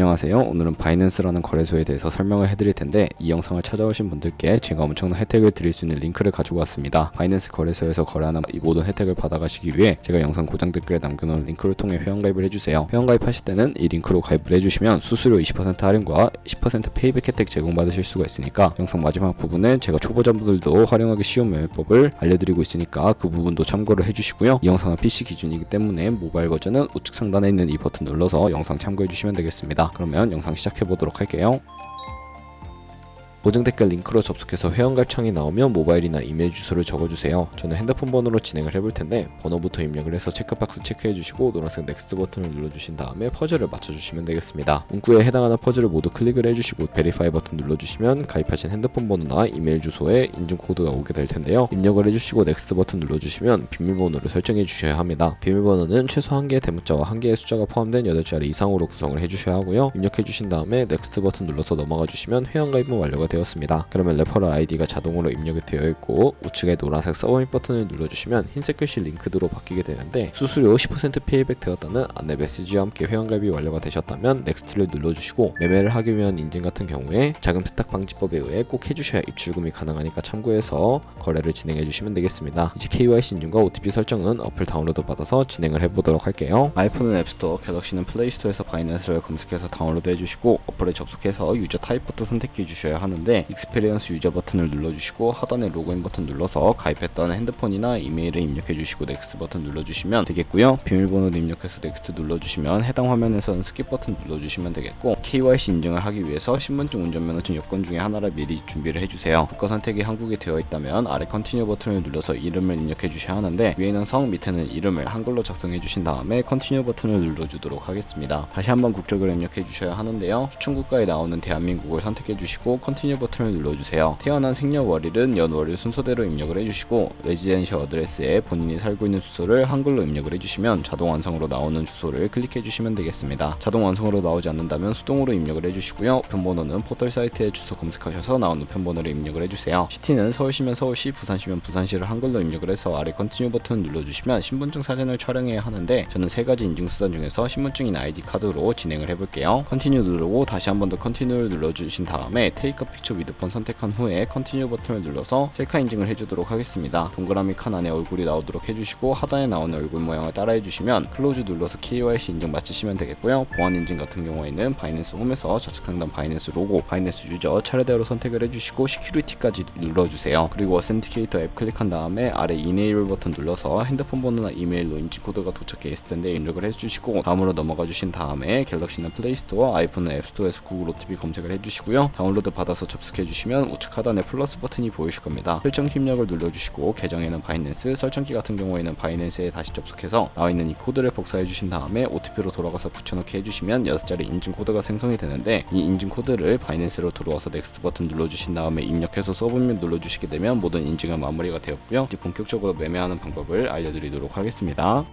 안녕하세요. 오늘은 바이낸스라는 거래소에 대해서 설명을 해드릴 텐데, 이 영상을 찾아오신 분들께 제가 엄청난 혜택을 드릴 수 있는 링크를 가지고 왔습니다. 바이낸스 거래소에서 거래하는 이 모든 혜택을 받아가시기 위해 제가 영상 고정 댓글에 남겨놓은 링크를 통해 회원가입을 해주세요. 회원가입하실 때는 이 링크로 가입을 해주시면 수수료 20% 할인과 10% 페이백 혜택 제공받으실 수가 있으니까, 영상 마지막 부분에 제가 초보자분들도 활용하기 쉬운 매매법을 알려드리고 있으니까 그 부분도 참고를 해주시고요. 이 영상은 PC 기준이기 때문에 모바일 버전은 우측 상단에 있는 이 버튼 눌러서 영상 참고해주시면 되겠습니다. 그러면 영상 시작해보도록 할게요. 고정 댓글 링크로 접속해서 회원가입 창이 나오면 모바일이나 이메일 주소를 적어주세요. 저는 핸드폰 번호로 진행을 해볼 텐데, 번호부터 입력을 해서 체크박스 체크해주시고 노란색 넥스트 버튼을 눌러주신 다음에 퍼즐을 맞춰주시면 되겠습니다. 문구에 해당하는 퍼즐을 모두 클릭을 해주시고 베리파이 버튼 눌러주시면 가입하신 핸드폰 번호나 이메일 주소에 인증코드가 오게 될 텐데요. 입력을 해주시고 넥스트 버튼 눌러주시면 비밀번호를 설정해 주셔야 합니다. 비밀번호는 최소 1개의 대문자와 1개의 숫자가 포함된 8자리 이상으로 구성을 해주셔야 하고요. 입력해 주신 다음에 넥스트 버튼 눌러서 넘어가 주시면 회원가입은 완료가 되었습니다. 그러면 레퍼럴 아이디가 자동으로 입력이 되어 있고, 우측에 노란색 서브밋 버튼을 눌러주시면 흰색 글씨 링크드로 바뀌게 되는데, 수수료 10% 페이백 되었다는 안내 메시지와 함께 회원가입이 완료가 되셨다면 넥스트를 눌러주시고, 매매를 하기 위한 인증 같은 경우에 자금 세탁 방지법에 의해 꼭 해주셔야 입출금이 가능하니까 참고해서 거래를 진행해 주시면 되겠습니다. 이제 KYC 인증과 OTP 설정은 어플 다운로드 받아서 진행을 해보도록 할게요. 아이폰은 앱스토어, 갤럭시는 플레이스토어에서 바이낸스를 검색해서 다운로드 해주시고, 어플에 접속해서 유저 타입부터 선택해 주셔야 하는데, 익스페리언스 유저 버튼을 눌러주시고 하단에 로그인 버튼 눌러서 가입했던 핸드폰이나 이메일을 입력해 주시고 넥스트 버튼 눌러주시면 되겠고요. 비밀번호도 입력해서 넥스트 눌러주시면 해당 화면에서는 스킵 버튼 눌러주시면 되겠고, KYC 인증을 하기 위해서 신분증, 운전면허증 여권 중에 하나를 미리 준비를 해주세요. 국가 선택이 한국에 되어 있다면 아래 컨티뉴 버튼을 눌러서 이름을 입력해 주셔야 하는데, 위에는 성, 밑에는 이름을 한글로 작성해 주신 다음에 컨티뉴 버튼을 눌러주도록 하겠습니다. 다시 한번 국적을 입력해 주셔야 하는데요. 추천 국가에 나오는 대한민국을 선택해 주시고 컨티뉴 버튼을 눌러주세요. 태어난 생년월일은 연월일 순서대로 입력을 해주시고, 레지던셜 어드레스에 본인이 살고 있는 주소를 한글로 입력을 해주시면 자동 완성으로 나오는 주소를 클릭해 주시면 되겠습니다. 자동 완성으로 나오지 않는다면 수동으로 입력을 해주시고요. 우편번호는 포털 사이트에 주소 검색하셔서 나온 우편번호를 입력을 해주세요. 시티는 서울시면 서울시, 부산시면 부산시를 한글로 입력을 해서 아래 컨티뉴 버튼을 눌러주시면 신분증 사진을 촬영해야 하는데, 저는 3가지 인증수단 중에서 신분증이나 ID 카드로 진행을 해볼게요. 컨티뉴 누르고 다시 한 번 더 컨티뉴를 눌러주신 다음에 테이크 픽처 위드폰 선택한 후에 컨티뉴 버튼을 눌러서 셀카 인증을 해주도록 하겠습니다. 동그라미 칸 안에 얼굴이 나오도록 해주시고, 하단에 나오는 얼굴 모양을 따라 해주시면 클로즈 눌러서 KYC 인증 마치시면 되겠고요. 보안 인증 같은 경우에는 바이낸스 홈에서 좌측 상단 바이낸스 로고, 바이낸스 유저 차례대로 선택을 해주시고 시큐리티까지 눌러주세요. 그리고 어센티케이터 앱 클릭한 다음에 아래 이네이블 버튼 눌러서 핸드폰 번호나 이메일로 인증 코드가 도착해 있을 텐데 입력을 해주시고, 다음으로 넘어가 주신 다음에 갤럭시는 플레이스토어, 아이폰은 앱스토어에서 구글 OTP 검색을 해주시고요. 다운로드 받아서 접속해 주시면 우측 하단에 플러스 버튼이 보이실 겁니다. 설정 입력을 눌러주시고, 계정에는 바이낸스, 설정키 같은 경우에는 바이낸스에 다시 접속해서 나와 있는 이 코드를 복사해 주신 다음에 OTP로 돌아가서 붙여넣기 해주시면 6자리 인증 코드가 생성이 되는데, 이 인증 코드를 바이낸스로 들어와서 넥스트 버튼 눌러주신 다음에 입력해서 서브밋 눌러주시게 되면 모든 인증은 마무리가 되었고요. 이제 본격적으로 매매하는 방법을 알려드리도록 하겠습니다.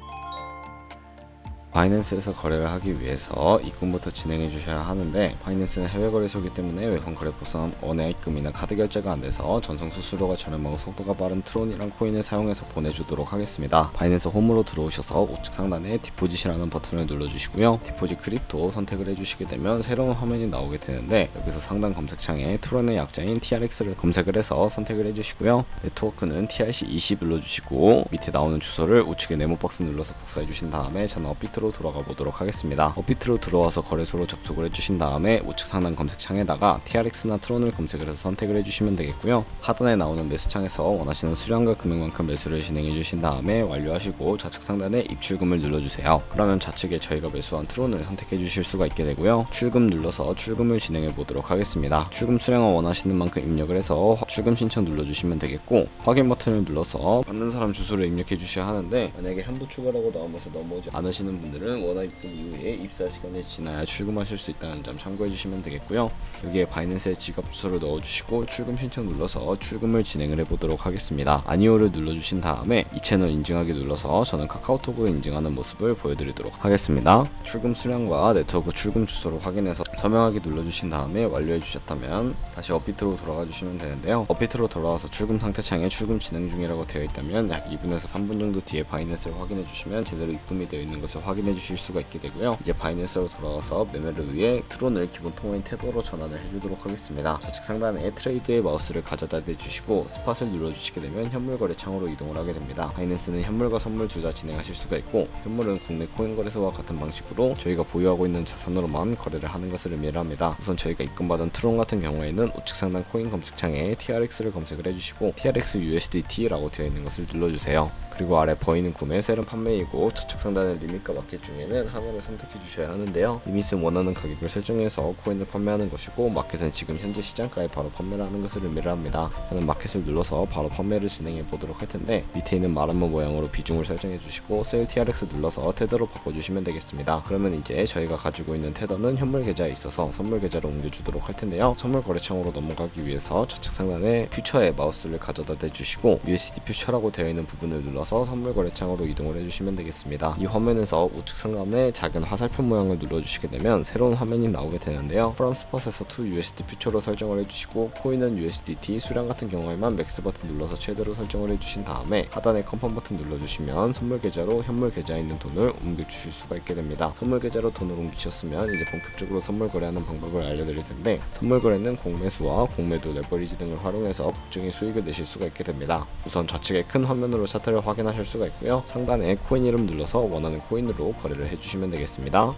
바이낸스에서 거래를 하기 위해서 입금부터 진행해 주셔야 하는데, 바이낸스는 해외 거래소이기 때문에 외환 거래법상 원화 입금이나 카드 결제가 안 돼서 전송 수수료가 저렴하고 속도가 빠른 트론이랑 코인을 사용해서 보내주도록 하겠습니다. 바이낸스 홈으로 들어오셔서 우측 상단에 디포짓이라는 버튼을 눌러주시고요. 디포짓 크립토 선택을 해주시게 되면 새로운 화면이 나오게 되는데, 여기서 상단 검색창에 트론의 약자인 TRX를 검색을 해서 선택을 해주시고요. 네트워크는 TRC20 눌러주시고, 밑에 나오는 주소를 우측에 네모 박스 눌러서 복사해 주신 다음에 저는 업비트로 돌아가 보도록 하겠습니다. 업비트로 들어와서 거래소로 접속을 해주신 다음에 우측 상단 검색창에다가 TRX나 트론을 검색을 해서 선택을 해주시면 되겠고요. 하단에 나오는 매수창에서 원하시는 수량과 금액만큼 매수를 진행해 주신 다음에 완료하시고 좌측 상단에 입출금을 눌러주세요. 그러면 좌측에 저희가 매수한 트론을 선택해 주실 수가 있게 되고요. 출금 눌러서 출금을 진행해 보도록 하겠습니다. 출금 수량을 원하시는 만큼 입력을 해서 출금 신청 눌러주시면 되겠고, 확인 버튼을 눌러서 받는 사람 주소를 입력해 주셔야 하는데, 만약에 한도 초과라고 나오면서 넘어오지 않으시는 분들은 원화 입금 이후에 입사 시간이 지나야 출금하실 수 있다는 점 참고해 주시면 되겠고요. 여기에 바이낸스의 지갑 주소를 넣어주시고 출금 신청 눌러서 출금을 진행을 해보도록 하겠습니다. 아니오를 눌러주신 다음에 이 채널 인증하기 눌러서 저는 카카오톡으로 인증하는 모습을 보여드리도록 하겠습니다. 출금 수량과 네트워크 출금 주소를 확인해서 서명하기 눌러주신 다음에 완료해 주셨다면 다시 업비트로 돌아가 주시면 되는데요. 업비트로 돌아와서 출금 상태 창에 출금 진행 중이라고 되어 있다면 약 2분에서 3분 정도 뒤에 바이낸스를 확인해 주시면 제대로 입금이 되어 있는 것을 확인해 확인해 주실 수가 있게 되고요. 이제 바이낸스로 돌아와서 매매를 위해 트론을 기본 통화인 테더로 전환을 해주도록 하겠습니다. 좌측 상단에 트레이드의 마우스를 가져다 대주시고 스팟을 눌러주시게 되면 현물 거래 창으로 이동을 하게 됩니다. 바이낸스는 현물과 선물 둘 다 진행하실 수가 있고, 현물은 국내 코인 거래소와 같은 방식으로 저희가 보유하고 있는 자산으로만 거래를 하는 것을 의미를 합니다. 우선 저희가 입금받은 트론 같은 경우에는 우측 상단 코인 검색창에 TRX를 검색을 해주시고 TRX USDT라고 되어 있는 것을 눌러주세요. 그리고 아래 버이는 구매, 셀은 판매이고 좌측 상단의 리밋과 마켓 중에는 하나를 선택해 주셔야 하는데요. 리밋은 원하는 가격을 설정해서 코인을 판매하는 것이고, 마켓은 지금 현재 시장가에 바로 판매를 하는 것을 의미를 합니다. 저는 마켓을 눌러서 바로 판매를 진행해 보도록 할 텐데, 밑에 있는 마름모 모양으로 비중을 설정해 주시고 셀 TRX 눌러서 테더로 바꿔주시면 되겠습니다. 그러면 이제 저희가 가지고 있는 테더는 현물 계좌에 있어서 선물 계좌로 옮겨주도록 할 텐데요. 선물 거래창으로 넘어가기 위해서 좌측 상단에 퓨처에 마우스를 가져다 대주시고 USD 퓨처라고 되어 있는 부분을 눌러서 선물 거래창으로 이동을 해주시면 되겠습니다. 이 화면에서 우측 상단에 작은 화살표 모양을 눌러주시게 되면 새로운 화면이 나오게 되는데요. From Spot에서 to USD 퓨처로 설정을 해주시고, 코인은 USDT, 수량 같은 경우에만 맥스 버튼 눌러서 최대로 설정을 해주신 다음에 하단에 컨펌 버튼 눌러주시면 선물 계좌로 현물 계좌에 있는 돈을 옮겨주실 수가 있게 됩니다. 선물 계좌로 돈을 옮기셨으면 이제 본격적으로 선물 거래하는 방법을 알려드릴 텐데, 선물 거래는 공매수와 공매도, 레버리지 등을 활용해서 극적인 수익을 내실 수가 있게 됩니다. 우선 좌측에 큰 화면으로 차트를 확인하실 수가 있고요. 상단에 코인 이름 눌러서 원하는 코인으로 거래를 해주시면 되겠습니다.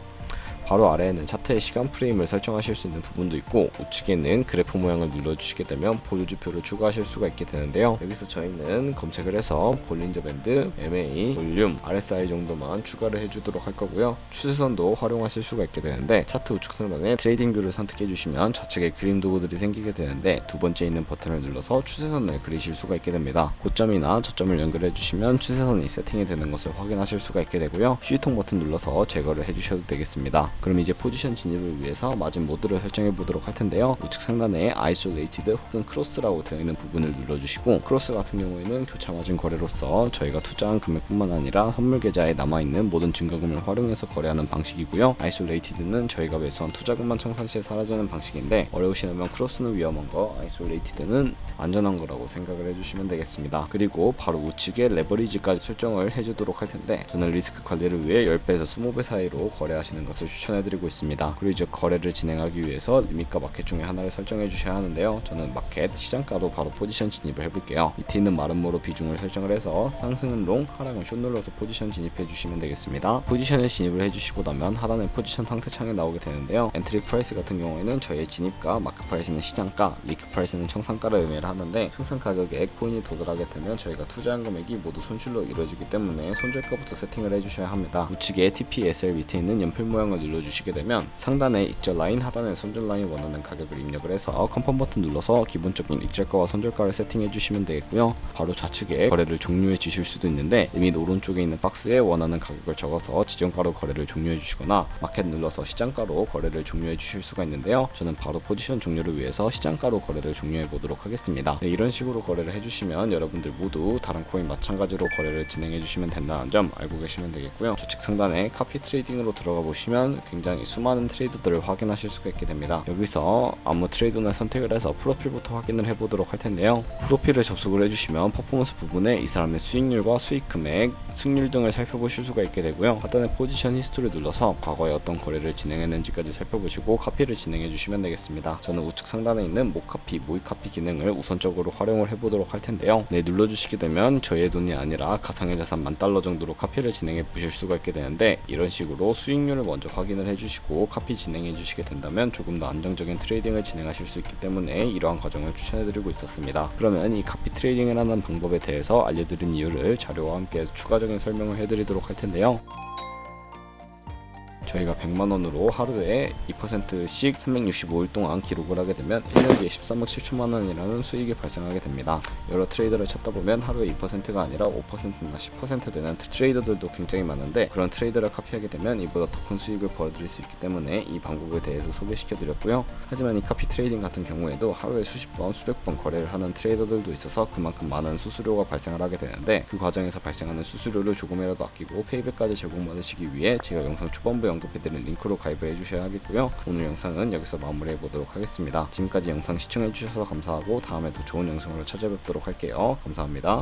바로 아래에는 차트의 시간 프레임을 설정하실 수 있는 부분도 있고, 우측에는 그래프 모양을 눌러주시게 되면 보유지표를 추가하실 수가 있게 되는데요. 여기서 저희는 검색을 해서 볼린저 밴드, MA, 볼륨, RSI 정도만 추가를 해주도록 할 거고요. 추세선도 활용하실 수가 있게 되는데, 차트 우측 상단에 트레이딩 뷰를 선택해 주시면 좌측에 그림 도구들이 생기게 되는데, 두 번째 있는 버튼을 눌러서 추세선을 그리실 수가 있게 됩니다. 고점이나 저점을 연결해 주시면 추세선이 세팅이 되는 것을 확인하실 수가 있게 되고요. 휴지통 버튼 눌러서 제거를 해주셔도 되겠습니다. 그럼 이제 포지션 진입을 위해서 마진 모드를 설정해 보도록 할 텐데요. 우측 상단에 아이솔레이티드 혹은 크로스라고 되어 있는 부분을 눌러주시고, 크로스 같은 경우에는 교차 마진 거래로서 저희가 투자한 금액뿐만 아니라 선물 계좌에 남아있는 모든 증거금을 활용해서 거래하는 방식이고요. 아이솔레이티드는 저희가 매수한 투자금만 청산시에 사라지는 방식인데, 어려우시다면 크로스는 위험한 거, 아이솔레이티드는 안전한 거라고 생각을 해주시면 되겠습니다. 그리고 바로 우측에 레버리지까지 설정을 해주도록 할 텐데, 저는 리스크 관리를 위해 10배에서 20배 사이로 거래하시는 것을 추천해드리고 있습니다. 그리고 이제 거래를 진행하기 위해서 리밋과 마켓 중에 하나를 설정해 주셔야 하는데요. 저는 마켓 시장가로 바로 포지션 진입을 해볼게요. 밑에 있는 마름모로 비중을 설정을 해서 상승은 롱, 하락은 숏 눌러서 포지션 진입해 주시면 되겠습니다. 포지션에 진입을 해주시고 나면 하단에 포지션 상태 창이 나오게 되는데요. 엔트리 프라이스 같은 경우에는 저희의 진입가, 마크 프라이스는 시장가, 리크 프라이스는 청산가를 의미를 하는데, 청산 가격에 코인이 도달하게 되면 저희가 투자한 금액이 모두 손실로 이루어지기 때문에 손절가부터 세팅을 해주셔야 합니다. 우측에 TPSL 밑에 있는 연필 모양을 눌러주시게 되면 상단에 익절 라인, 하단에 손절 라인 원하는 가격을 입력을 해서 컨펌 버튼 눌러서 기본적인 익절가와 손절가를 세팅해 주시면 되겠고요. 바로 좌측에 거래를 종료해 주실 수도 있는데, 리밋 오른쪽에 있는 박스에 원하는 가격을 적어서 지정가로 거래를 종료해 주시거나, 마켓 눌러서 시장가로 거래를 종료해 주실 수가 있는데요. 저는 바로 포지션 종료를 위해서 시장가로 거래를 종료해 보도록 하겠습니다. 네, 이런 식으로 거래를 해주시면 여러분들 모두 다른 코인 마찬가지로 거래를 진행해 주시면 된다는 점 알고 계시면 되겠고요. 좌측 상단에 카피 트레이딩으로 들어가 보시면 굉장히 수많은 트레이더들을 확인하실 수가 있게 됩니다. 여기서 아무 트레이더나 선택을 해서 프로필부터 확인을 해보도록 할 텐데요. 프로필을 접속을 해주시면 퍼포먼스 부분에 이 사람의 수익률과 수익 금액, 승률 등을 살펴보실 수가 있게 되고요. 하단에 포지션 히스토리 눌러서 과거에 어떤 거래를 진행했는지까지 살펴보시고 카피를 진행해 주시면 되겠습니다. 저는 우측 상단에 있는 모카피, 모이카피 기능을 우선적으로 활용을 해보도록 할 텐데요. 네, 눌러주시게 되면 저의 돈이 아니라 가상의 자산 $10,000 정도로 카피를 진행해 보실 수가 있게 되는데, 이런 식으로 수익률을 먼저 확인을 해주시고 카피 진행해 주시게 된다면 조금 더 안정적인 트레이딩을 진행하실 수 있기 때문에 이러한 과정을 추천해드리고 있었습니다. 그러면 이 카피 트레이딩을 하는 방법에 대해서 알려드린 이유를 자료와 함께 추가적인 설명을 해드리도록 할 텐데요. 저희가 100만원으로 하루에 2%씩 365일 동안 기록을 하게 되면 1년 뒤에 13억 7천만원이라는 수익이 발생하게 됩니다. 여러 트레이더를 찾다 보면 하루에 2%가 아니라 5%나 10% 되는 트레이더들도 굉장히 많은데, 그런 트레이더를 카피하게 되면 이보다 더 큰 수익을 벌어들일 수 있기 때문에 이 방법에 대해서 소개시켜 드렸고요. 하지만 이 카피 트레이딩 같은 경우에도 하루에 수십 번, 수백 번 거래를 하는 트레이더들도 있어서 그만큼 많은 수수료가 발생을 하게 되는데, 그 과정에서 발생하는 수수료를 조금이라도 아끼고 페이백까지 제공받으시기 위해 제가 영상 초반부에 언급해드린 링크로 가입을 해주셔야 하겠고요. 오늘 영상은 여기서 마무리해보도록 하겠습니다. 지금까지 영상 시청해주셔서 감사하고 다음에 더 좋은 영상으로 찾아뵙도록 할게요. 감사합니다.